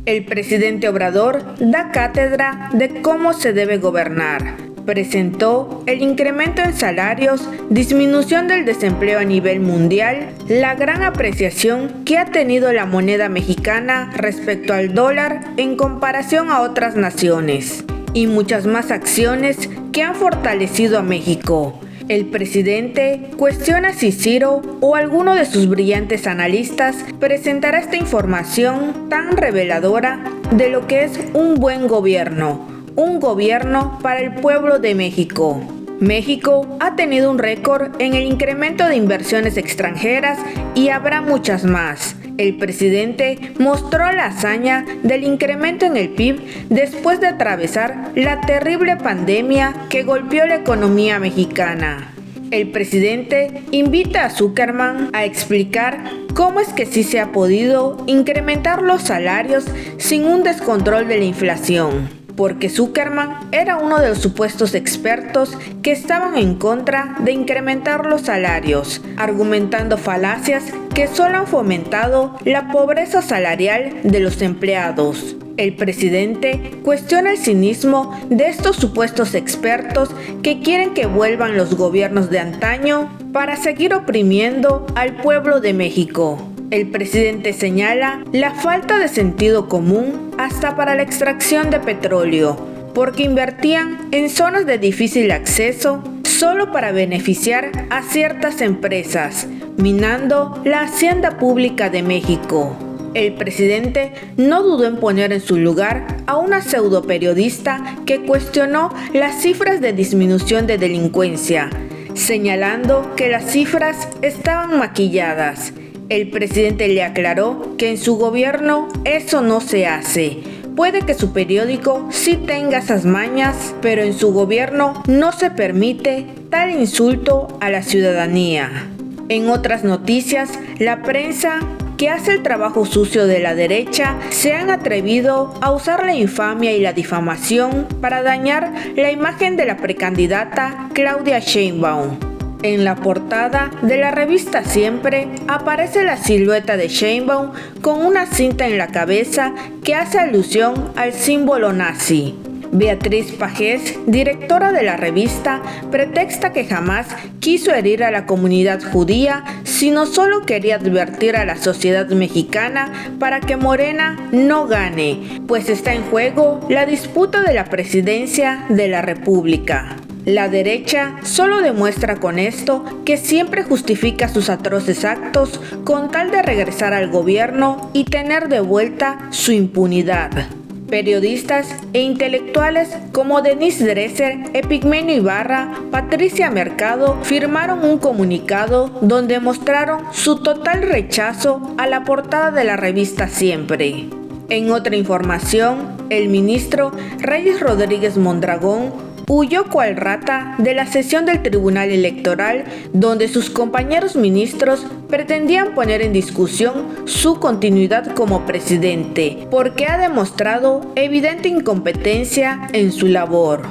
El presidente Obrador da cátedra de cómo se debe gobernar. Presentó el incremento en salarios, disminución del desempleo a nivel mundial, la gran apreciación que ha tenido la moneda mexicana respecto al dólar en comparación a otras naciones, y muchas más acciones que han fortalecido a México. El presidente cuestiona si Ciro o alguno de sus brillantes analistas presentará esta información tan reveladora de lo que es un buen gobierno, un gobierno para el pueblo de México. México ha tenido un récord en el incremento de inversiones extranjeras y habrá muchas más. El presidente mostró la hazaña del incremento en el PIB después de atravesar la terrible pandemia que golpeó la economía mexicana. El presidente invita a Zuckerman a explicar cómo es que sí se ha podido incrementar los salarios sin un descontrol de la inflación, porque Zuckerman era uno de los supuestos expertos que estaban en contra de incrementar los salarios, argumentando falacias que solo han fomentado la pobreza salarial de los empleados. El presidente cuestiona el cinismo de estos supuestos expertos que quieren que vuelvan los gobiernos de antaño para seguir oprimiendo al pueblo de México. El presidente señala la falta de sentido común hasta para la extracción de petróleo, porque invertían en zonas de difícil acceso solo para beneficiar a ciertas empresas, minando la hacienda pública de México. El presidente no dudó en poner en su lugar a una pseudoperiodista que cuestionó las cifras de disminución de delincuencia, señalando que las cifras estaban maquilladas. El presidente le aclaró que en su gobierno eso no se hace. Puede que su periódico sí tenga esas mañas, pero en su gobierno no se permite tal insulto a la ciudadanía. En otras noticias, la prensa que hace el trabajo sucio de la derecha se han atrevido a usar la infamia y la difamación para dañar la imagen de la precandidata Claudia Sheinbaum. En la portada de la revista Siempre aparece la silueta de Sheinbaum con una cinta en la cabeza que hace alusión al símbolo nazi. Beatriz Pajés, directora de la revista, pretexta que jamás quiso herir a la comunidad judía, sino solo quería advertir a la sociedad mexicana para que Morena no gane, pues está en juego la disputa de la presidencia de la República. La derecha solo demuestra con esto que siempre justifica sus atroces actos con tal de regresar al gobierno y tener de vuelta su impunidad. Periodistas e intelectuales como Denise Dresser, Epigmenio Ibarra, Patricia Mercado firmaron un comunicado donde mostraron su total rechazo a la portada de la revista Siempre. En otra información, el ministro Reyes Rodríguez Mondragón huyó cual rata de la sesión del Tribunal Electoral donde sus compañeros ministros pretendían poner en discusión su continuidad como presidente, porque ha demostrado evidente incompetencia en su labor.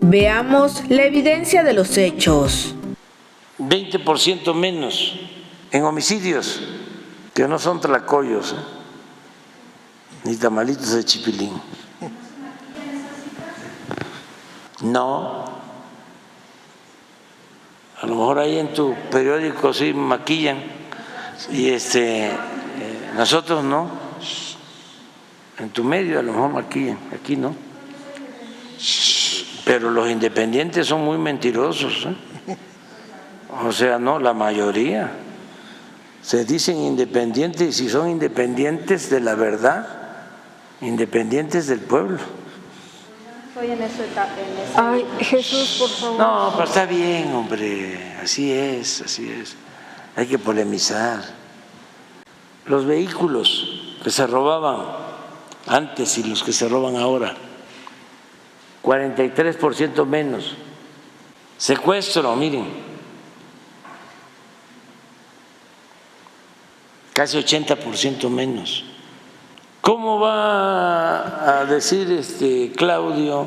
Veamos la evidencia de los hechos. 20% menos en homicidios, que no son tlacoyos, ni tamalitos de chipilín. No, a lo mejor ahí en tu periódico sí maquillan y nosotros no, en tu medio a lo mejor maquillan, aquí no. Pero los independientes son muy mentirosos, ¿eh? O sea, no, la mayoría se dicen independientes y si son independientes de la verdad, independientes del pueblo. Estoy en ese Ay, Jesús, por favor. No, pero está bien, hombre, así es, hay que polemizar. Los vehículos que se robaban antes y los que se roban ahora, 43% menos. Secuestro, miren, casi 80% menos. ¿Cómo va a decir Claudio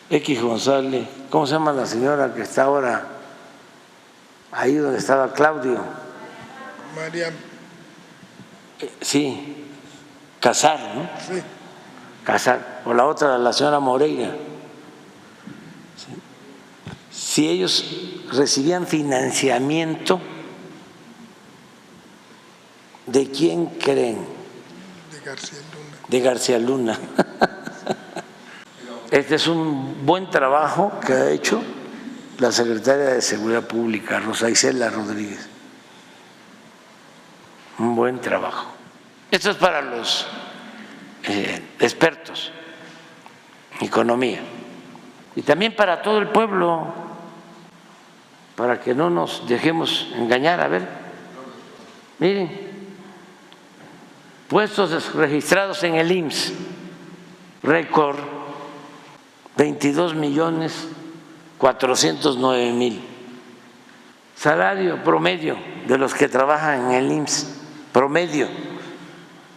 X González? ¿Cómo se llama la señora que está ahora ahí donde estaba Claudio? María. Sí, Casar, ¿no? Sí. Casar. O la otra, la señora Moreira. ¿Sí? Si ellos recibían financiamiento, ¿de quién creen? De García Luna. De García Luna. Este es un buen trabajo que ha hecho la secretaria de Seguridad Pública, Rosa Isela Rodríguez. Un buen trabajo. Esto es para los expertos en economía y también para todo el pueblo, para que no nos dejemos engañar. A ver, miren, puestos registrados en el IMSS, récord, 22.409.000. Salario promedio de los que trabajan en el IMSS, promedio,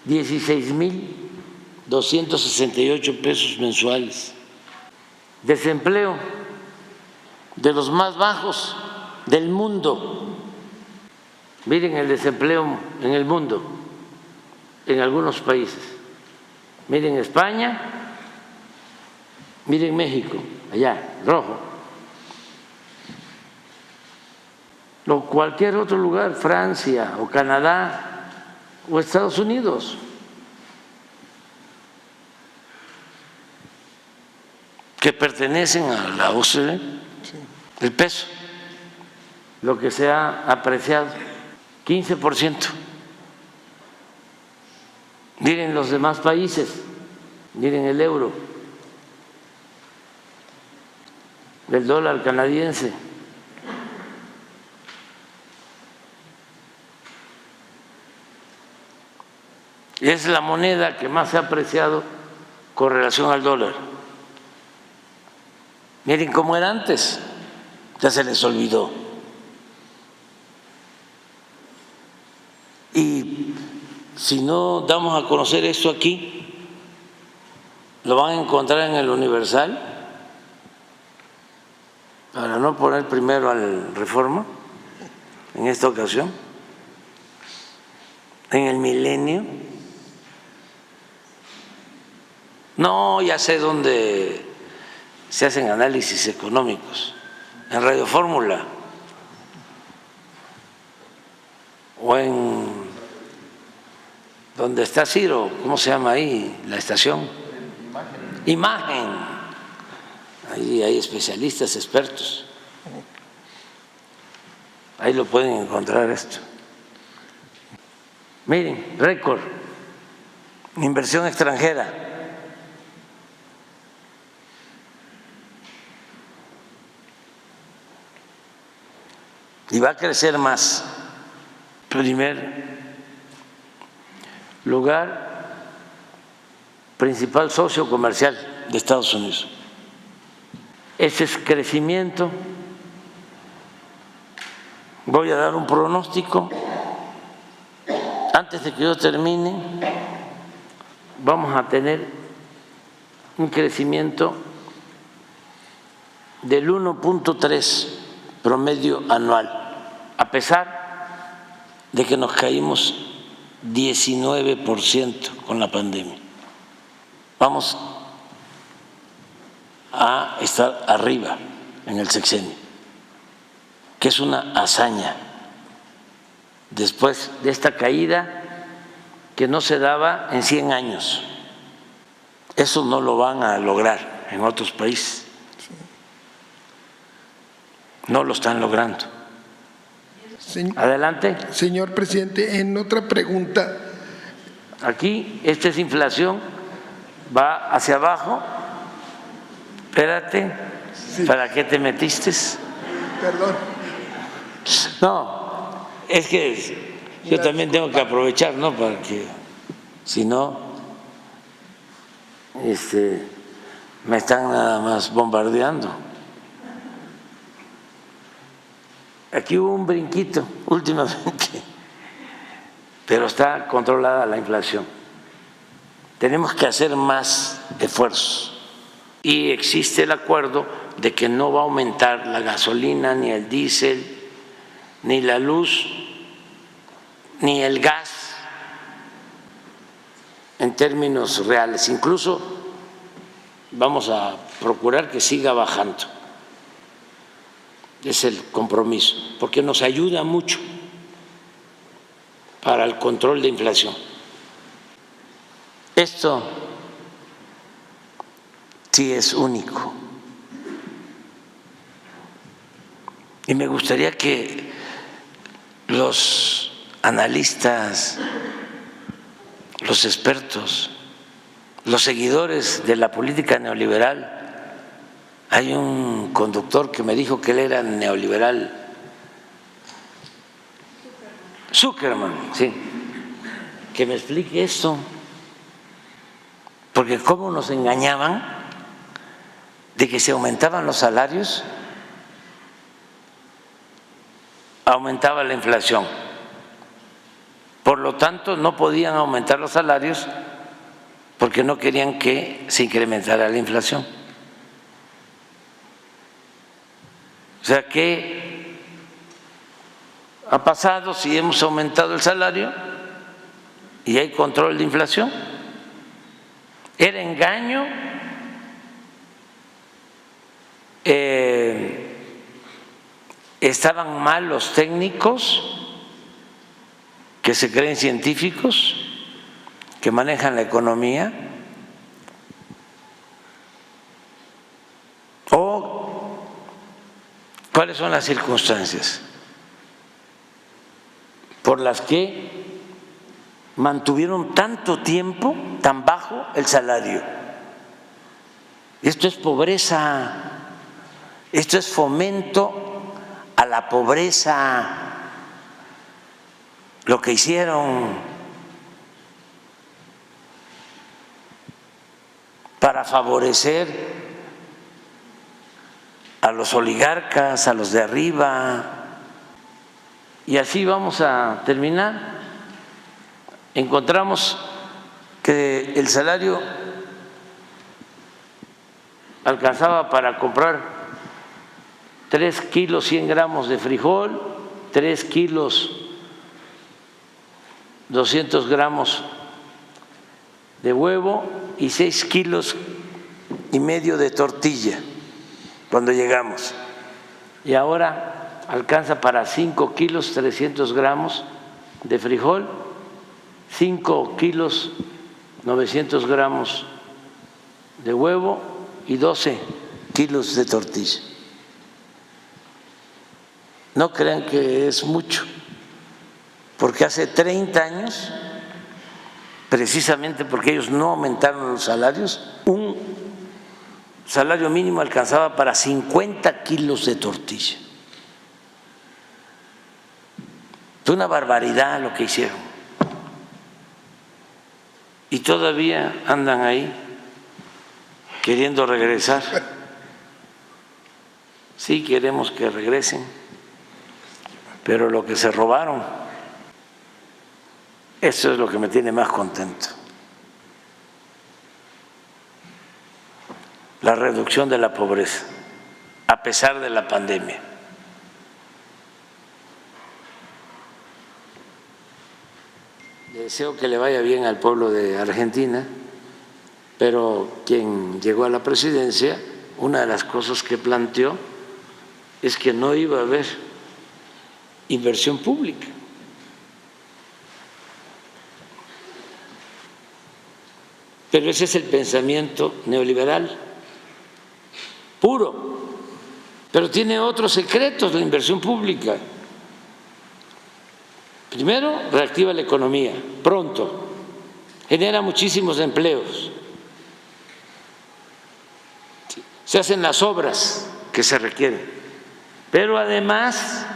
16.268 pesos mensuales. Desempleo de los más bajos del mundo. Miren el desempleo en el mundo, en algunos países. Miren España, miren México, allá, rojo. O cualquier otro lugar, Francia o Canadá o Estados Unidos. Que pertenecen a la OCDE, el peso, lo que se ha apreciado, 15%. Miren los demás países, miren el euro, el dólar canadiense. Es la moneda que más se ha apreciado con relación al dólar. Miren cómo era antes, ya se les olvidó. Y si no damos a conocer esto aquí, lo van a encontrar en el Universal, para no poner primero al Reforma, en esta ocasión, en el Milenio. No, ya sé dónde se hacen análisis económicos, en Radio Fórmula o en donde está Ciro, ¿cómo se llama ahí? La estación. Imagen. Ahí hay especialistas, expertos. Ahí lo pueden encontrar esto. Miren, récord, inversión extranjera. Y va a crecer más. Primer lugar, principal socio comercial de Estados Unidos. Ese es crecimiento. Voy a dar un pronóstico. Antes de que yo termine, vamos a tener un crecimiento del 1.3 promedio anual, a pesar de que nos caímos 19% con la pandemia. Vamos a estar arriba en el sexenio, que es una hazaña después de esta caída que no se daba en 100 años. Eso no lo van a lograr en otros países. No lo están logrando. Adelante. Señor presidente, en otra pregunta. Aquí, esta es inflación, va hacia abajo. Espérate, sí. ¿Para qué te metiste? Perdón. No, es que yo también tengo que aprovechar, ¿no? Para que, si no, me están nada más bombardeando. Aquí hubo un brinquito últimamente, pero está controlada la inflación. Tenemos que hacer más esfuerzos y existe el acuerdo de que no va a aumentar la gasolina, ni el diésel, ni la luz, ni el gas en términos reales. Incluso vamos a procurar que siga bajando. Es el compromiso, porque nos ayuda mucho para el control de inflación. Esto sí es único. Y me gustaría que los analistas, los expertos, los seguidores de la política neoliberal, hay un conductor que me dijo que él era neoliberal, Zuckerman, sí, que me explique esto, porque cómo nos engañaban de que se aumentaban los salarios, aumentaba la inflación. Por lo tanto, no podían aumentar los salarios porque no querían que se incrementara la inflación. O sea, ¿qué ha pasado si hemos aumentado el salario y hay control de inflación? Era engaño, estaban mal los técnicos que se creen científicos, que manejan la economía, o cuáles son las circunstancias por las que mantuvieron tanto tiempo tan bajo el salario. Esto es pobreza, esto es fomento a la pobreza, lo que hicieron para favorecer a los oligarcas, a los de arriba, y así vamos a terminar. Encontramos que el salario alcanzaba para comprar 3 kilos 100 gramos de frijol, 3 kilos 200 gramos de huevo y 6 kilos y medio de tortilla cuando llegamos. Y ahora alcanza para 5 kilos 300 gramos de frijol, 5 kilos 900 gramos de huevo y 12 kilos de tortilla. No crean que es mucho, porque hace 30 años, precisamente porque ellos no aumentaron los salarios, un salario mínimo alcanzaba para 50 kilos de tortilla. Fue una barbaridad lo que hicieron. Y todavía andan ahí queriendo regresar. Sí, queremos que regresen, pero lo que se robaron, eso es lo que me tiene más contento. La reducción de la pobreza, a pesar de la pandemia. Le deseo que le vaya bien al pueblo de Argentina, pero quien llegó a la presidencia, una de las cosas que planteó es que no iba a haber inversión pública. Pero ese es el pensamiento neoliberal puro, pero tiene otros secretos la inversión pública. Primero, reactiva la economía pronto, genera muchísimos empleos, se hacen las obras que se requieren, pero además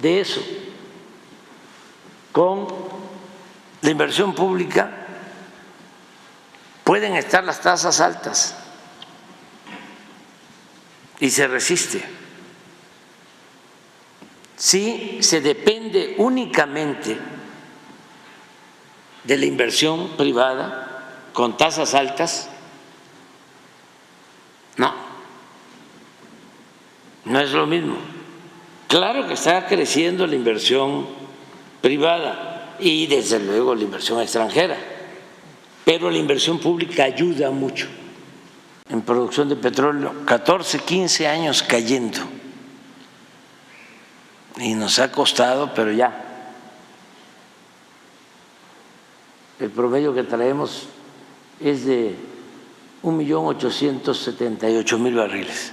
de eso, con la inversión pública pueden estar las tasas altas y se resiste. Si se depende únicamente de la inversión privada con tasas altas, no es lo mismo. Claro que está creciendo la inversión privada y desde luego la inversión extranjera, pero la inversión pública ayuda mucho en producción de petróleo. 14, 15 años cayendo y nos ha costado, pero ya el promedio que traemos es de 1.878.000 barriles.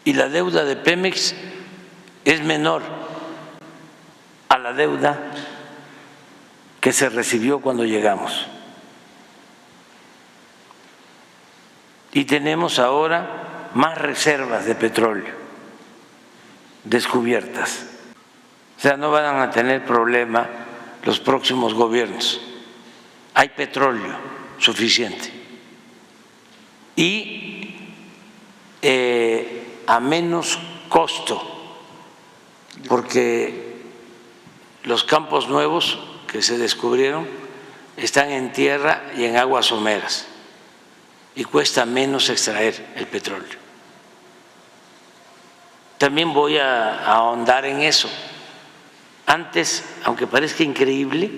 Y la deuda de Pemex es menor a la deuda que se recibió cuando llegamos. Y tenemos ahora más reservas de petróleo descubiertas. O sea, no van a tener problema los próximos gobiernos. Hay petróleo suficiente y a menos costo, porque los campos nuevos que se descubrieron están en tierra y en aguas someras y cuesta menos extraer el petróleo. También voy a ahondar en eso. Antes, aunque parezca increíble,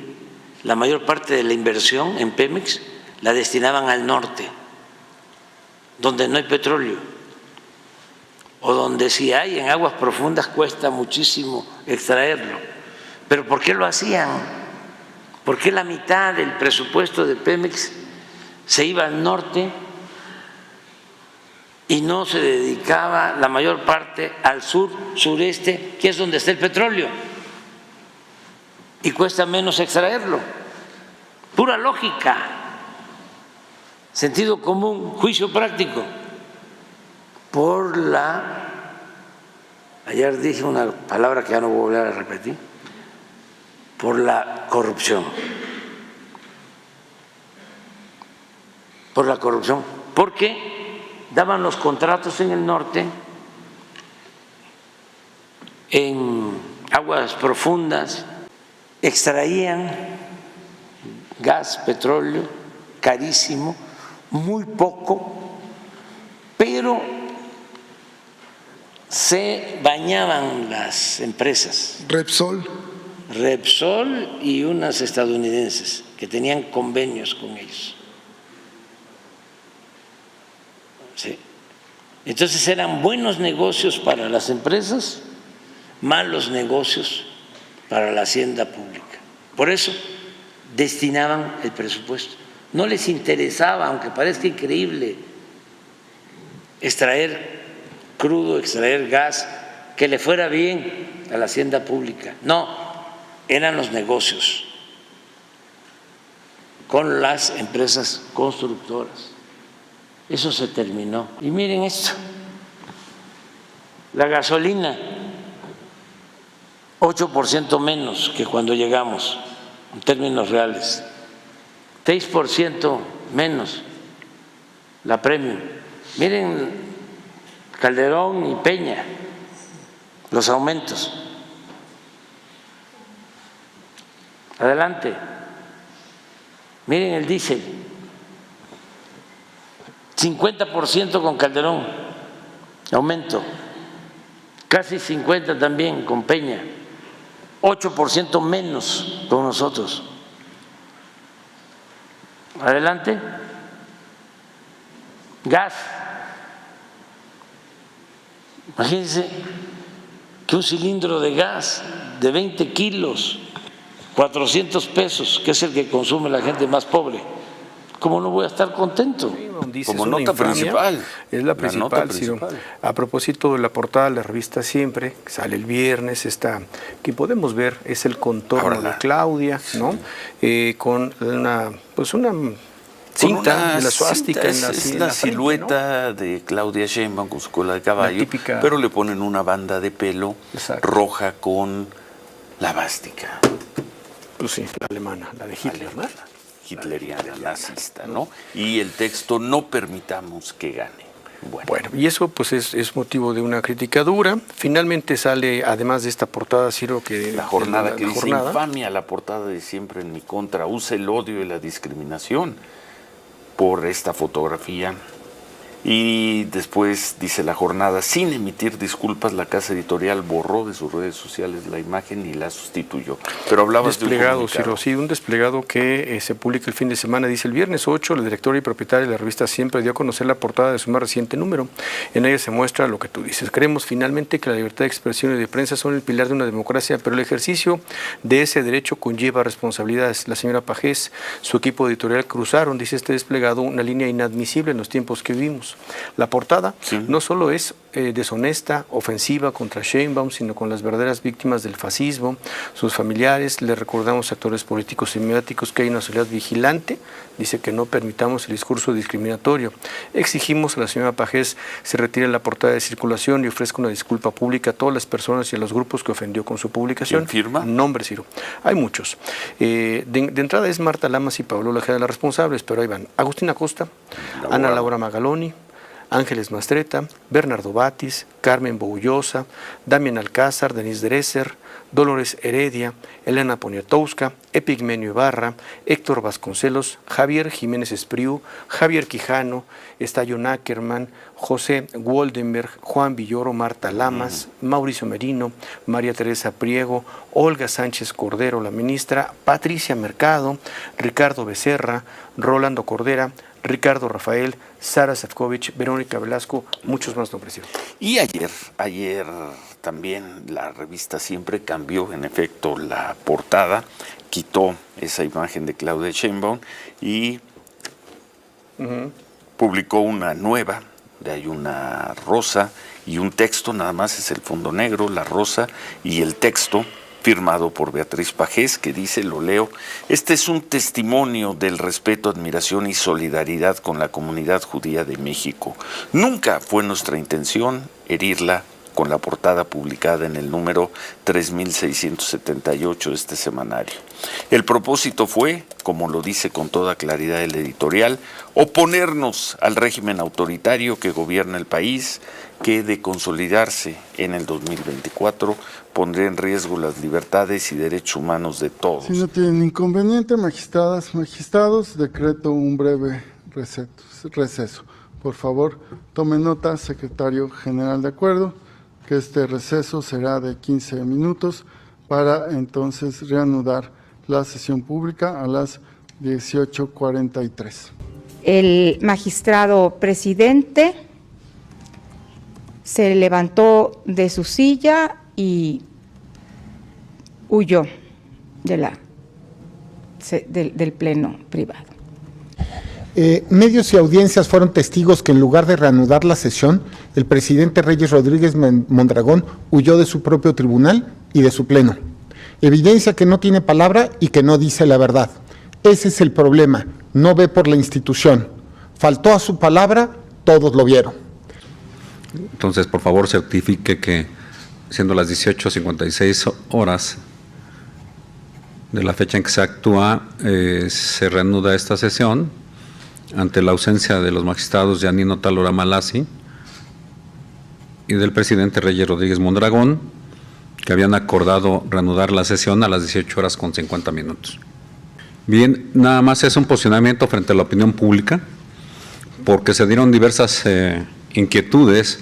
la mayor parte de la inversión en Pemex la destinaban al norte, donde no hay petróleo, o donde sí hay, en aguas profundas cuesta muchísimo extraerlo. ¿Pero por qué lo hacían? ¿Por qué la mitad del presupuesto de Pemex se iba al norte y no se dedicaba la mayor parte al sur, sureste, que es donde está el petróleo? Y cuesta menos extraerlo. Pura lógica, sentido común, juicio práctico. Ayer dije una palabra que ya no voy a volver a repetir, por la corrupción. Por la corrupción, porque daban los contratos en el norte, en aguas profundas, extraían gas, petróleo, carísimo, muy poco, pero se bañaban las empresas. Repsol Y unas estadounidenses que tenían convenios con ellos. Sí. Entonces eran buenos negocios para las empresas, malos negocios para la hacienda pública. Por eso destinaban el presupuesto. No les interesaba, aunque parezca increíble, extraer crudo, extraer gas, que le fuera bien a la hacienda pública. No, eran los negocios con las empresas constructoras. Eso se terminó. Y miren esto, la gasolina, 8% menos que cuando llegamos, en términos reales, 6% menos la premium. Miren Calderón y Peña, los aumentos. Adelante. Miren el diésel, 50% con Calderón, aumento, casi 50% también con Peña, 8% menos con nosotros. Adelante. Gas. Imagínense que un cilindro de gas de 20 kilos, 400 pesos, que es el que consume la gente más pobre, ¿cómo no voy a estar contento? Como nota principal. Es la principal, Ciro. A propósito de la portada de la revista Siempre, que sale el viernes, que podemos ver, es el contorno de Claudia, ¿no? Con una cinta de la suástica en la es la silueta, ¿no?, de Claudia Sheinbaum con su cola de caballo, pero le ponen una banda de pelo roja con la vástica. Pues sí, la alemana, la de Hitler, ¿no? Hitleriana, nazista, ¿no? Y el texto: no permitamos que gane. Bueno, y eso pues es motivo de una crítica dura. Finalmente sale, además de esta portada, Ciro, que la jornada que dice: infamia la portada de Siempre en mi contra, usa el odio y la discriminación por esta fotografía Y después dice la jornada, sin emitir disculpas, la casa editorial borró de sus redes sociales la imagen y la sustituyó. Pero hablabas desplegado, de un Ciro, sí, un desplegado que se publica el fin de semana. Dice, el viernes 8, la directora y propietaria de la revista Siempre dio a conocer la portada de su más reciente número. En ella se muestra lo que tú dices. Creemos finalmente que la libertad de expresión y de prensa son el pilar de una democracia, pero el ejercicio de ese derecho conlleva responsabilidades. La señora Pagés, su equipo editorial cruzaron, dice este desplegado, una línea inadmisible en los tiempos que vivimos. La portada no solo es deshonesta, ofensiva contra Sheinbaum, sino con las verdaderas víctimas del fascismo, sus familiares. Le recordamos a actores políticos y mediáticos que hay una sociedad vigilante. Dice que no permitamos el discurso discriminatorio. Exigimos a la señora Pagés se retire la portada de circulación y ofrezca una disculpa pública a todas las personas y a los grupos que ofendió con su publicación. ¿Quién firma? Nombre, Ciro. Hay muchos. De entrada es Marta Lamas y Pablo Lajeda las responsables, pero ahí van. Agustín Acosta, Ana Laura Magaloni, Ángeles Mastreta, Bernardo Batis, Carmen Boullosa, Damián Alcázar, Denise Dresser, Dolores Heredia, Elena Poniatowska, Epigmenio Ibarra, Héctor Vasconcelos, Javier Jiménez Espriu, Javier Quijano, Estayo Ackerman, José Woldenberg, Juan Villoro, Marta Lamas, Mauricio Merino, María Teresa Priego, Olga Sánchez Cordero, la ministra, Patricia Mercado, Ricardo Becerra, Rolando Cordera, Ricardo Rafael, Sara Sefcovic, Verónica Velasco, muchos más nombres. Y ayer también la revista Siempre cambió, en efecto, la portada, quitó esa imagen de Claudia Sheinbaum y publicó una nueva, de ahí una rosa y un texto, nada más es el fondo negro, la rosa y el texto, firmado por Beatriz Pagés, que dice, lo leo, este es un testimonio del respeto, admiración y solidaridad con la comunidad judía de México. Nunca fue nuestra intención herirla con la portada publicada en el número 3678 de este semanario. El propósito fue, como lo dice con toda claridad el editorial, oponernos al régimen autoritario que gobierna el país, que de consolidarse en el 2024 pondría en riesgo las libertades y derechos humanos de todos. Si no tienen inconveniente, magistrados, decreto un breve receso. Por favor, tome nota, secretario general, de acuerdo, que este receso será de 15 minutos para entonces reanudar la sesión pública a las 18:43. El magistrado presidente se levantó de su silla y huyó del pleno privado. Medios y audiencias fueron testigos que en lugar de reanudar la sesión, el presidente Reyes Rodríguez Mondragón huyó de su propio tribunal y de su pleno. Evidencia que no tiene palabra y que no dice la verdad. Ese es el problema, no ve por la institución. Faltó a su palabra, todos lo vieron. Entonces, por favor, certifique que, siendo las 18:56 horas de la fecha en que se actúa, se reanuda esta sesión ante la ausencia de los magistrados Yanino Talora Malassi y del presidente Reyes Rodríguez Mondragón, que habían acordado reanudar la sesión a las 18:50. Bien, nada más es un posicionamiento frente a la opinión pública, porque se dieron diversas inquietudes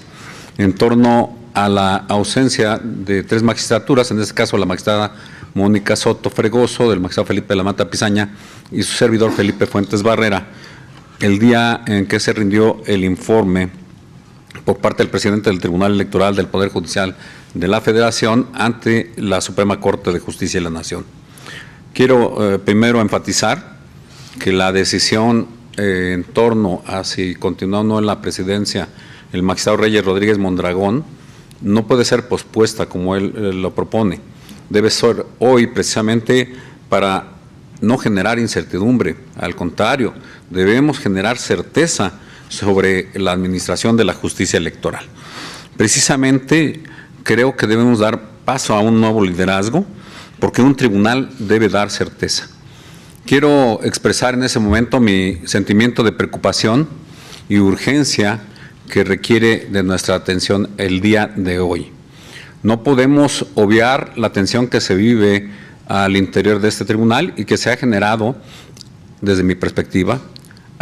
en torno a la ausencia de 3 magistraturas, en este caso la magistrada Mónica Soto Fregoso, del magistrado Felipe de la Mata Pizaña y su servidor Felipe Fuentes Barrera, el día en que se rindió el informe por parte del presidente del Tribunal Electoral del Poder Judicial de la Federación ante la Suprema Corte de Justicia de la Nación. Quiero primero enfatizar que la decisión en torno a si continúa o no en la presidencia el magistrado Reyes Rodríguez Mondragón no puede ser pospuesta como él lo propone. Debe ser hoy precisamente para no generar incertidumbre. Al contrario, debemos generar certeza sobre la administración de la justicia electoral. Precisamente creo que debemos dar paso a un nuevo liderazgo, porque un tribunal debe dar certeza. Quiero expresar en ese momento mi sentimiento de preocupación y urgencia que requiere de nuestra atención el día de hoy. No podemos obviar la tensión que se vive al interior de este tribunal y que se ha generado, desde mi perspectiva,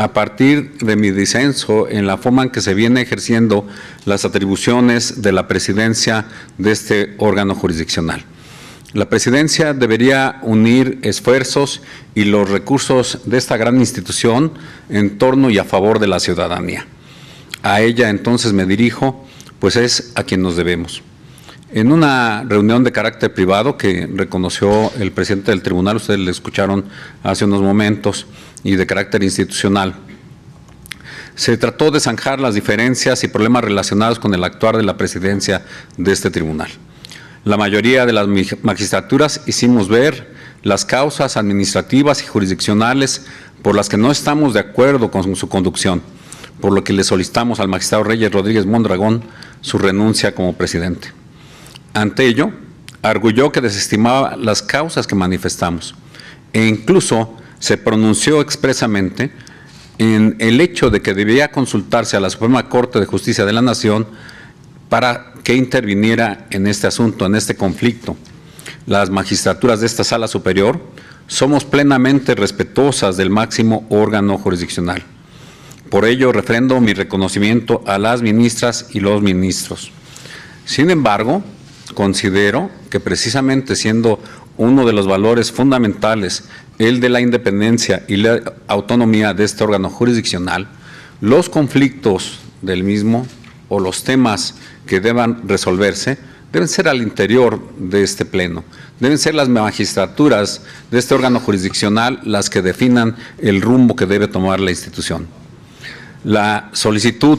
a partir de mi disenso en la forma en que se viene ejerciendo las atribuciones de la presidencia de este órgano jurisdiccional. La presidencia debería unir esfuerzos y los recursos de esta gran institución en torno y a favor de la ciudadanía. A ella entonces me dirijo, pues es a quien nos debemos. En una reunión de carácter privado que reconoció el presidente del tribunal, ustedes le escucharon hace unos momentos, y de carácter institucional, se trató de zanjar las diferencias y problemas relacionados con el actuar de la presidencia de este tribunal. La mayoría de las magistraturas hicimos ver las causas administrativas y jurisdiccionales por las que no estamos de acuerdo con su conducción, por lo que le solicitamos al magistrado Reyes Rodríguez Mondragón su renuncia como presidente. Ante ello, arguyó que desestimaba las causas que manifestamos e incluso se pronunció expresamente en el hecho de que debía consultarse a la Suprema Corte de Justicia de la Nación para que interviniera en este asunto, en este conflicto. Las magistraturas de esta Sala Superior somos plenamente respetuosas del máximo órgano jurisdiccional. Por ello, refrendo mi reconocimiento a las ministras y los ministros. Sin embargo, considero que precisamente siendo uno de los valores fundamentales el de la independencia y la autonomía de este órgano jurisdiccional, los conflictos del mismo o los temas que deban resolverse deben ser al interior de este pleno. Deben ser las magistraturas de este órgano jurisdiccional las que definan el rumbo que debe tomar la institución. La solicitud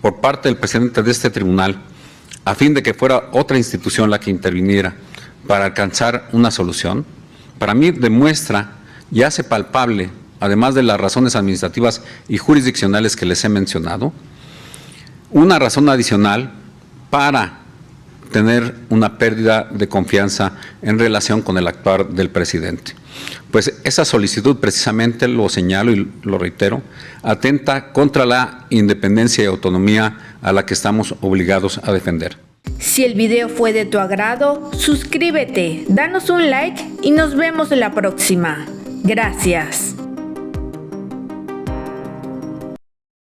por parte del presidente de este tribunal, a fin de que fuera otra institución la que interviniera para alcanzar una solución, para mí demuestra y hace palpable, además de las razones administrativas y jurisdiccionales que les he mencionado, una razón adicional para tener una pérdida de confianza en relación con el actuar del presidente. Pues esa solicitud, precisamente lo señalo y lo reitero, atenta contra la independencia y autonomía a la que estamos obligados a defender. Si el video fue de tu agrado, suscríbete, danos un like y nos vemos en la próxima. Gracias.